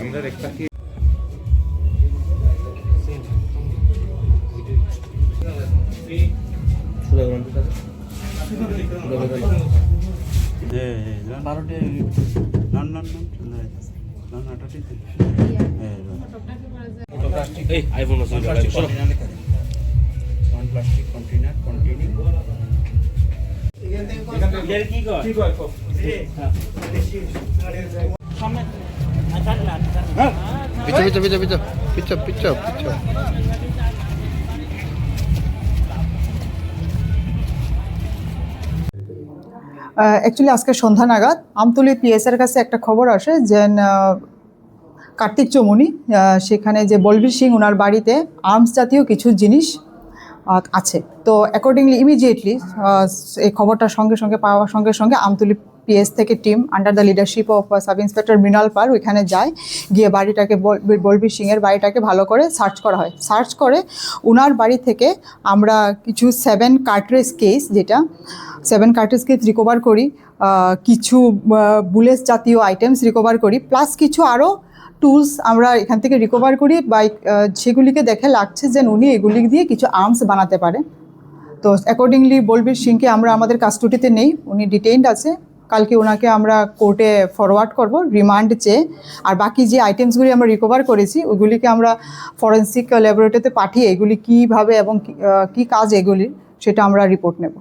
আমরা দেখতে কি iPhone plastic container containing পিছা অ্যাকচুয়ালি আজকে সন্ধ্যা নাগাদ আমতলী পিএসের কাছে একটা খবর আসে যে কার্তিক চৌমুনি সেখানে যে বলবীর সিং ওনার বাড়িতে আর্মস জাতীয় কিছু জিনিস আছে। তো অ্যাকর্ডিংলি ইমিডিয়েটলি এই খবরটা পাওয়ার সঙ্গে সঙ্গে আমতলী পিএস থেকে team under the leadership of sub inspector Mrinal Pal ওইখানে যায়, গিয়ে বাড়িটাকে বলবীর সিংয়ের বাড়িটাকে ভালো করে সার্চ করা হয়। সার্চ করে ওনার বাড়ি থেকে আমরা কিছু 7 কার্ট্রিজ কেস রিকভার করি, কিছু বুলেট জাতীয় আইটেমস রিকভার করি, প্লাস কিছু আরও টুলস আমরা এখান থেকে রিকভার করি বা সেগুলিকে দেখে লাগছে যে উনি এগুলি দিয়ে কিছু আর্মস বানাতে পারে। তো অ্যাকর্ডিংলি বলবীর সিংকে আমরা আমাদের কাস্টডিতে নেই, উনি ডিটেইনড আছে। কালকে ওনাকে আমরা কোর্টে ফরওয়ার্ড করব রিমান্ড চেয়ে। আর বাকি যে আইটেমসগুলি আমরা রিকভার করেছি ওইগুলিকে আমরা ফরেন্সিক ল্যাবরেটরিতে পাঠিয়ে এগুলি কীভাবে এবং কী কাজ এগুলি সেটা আমরা রিপোর্ট নেব।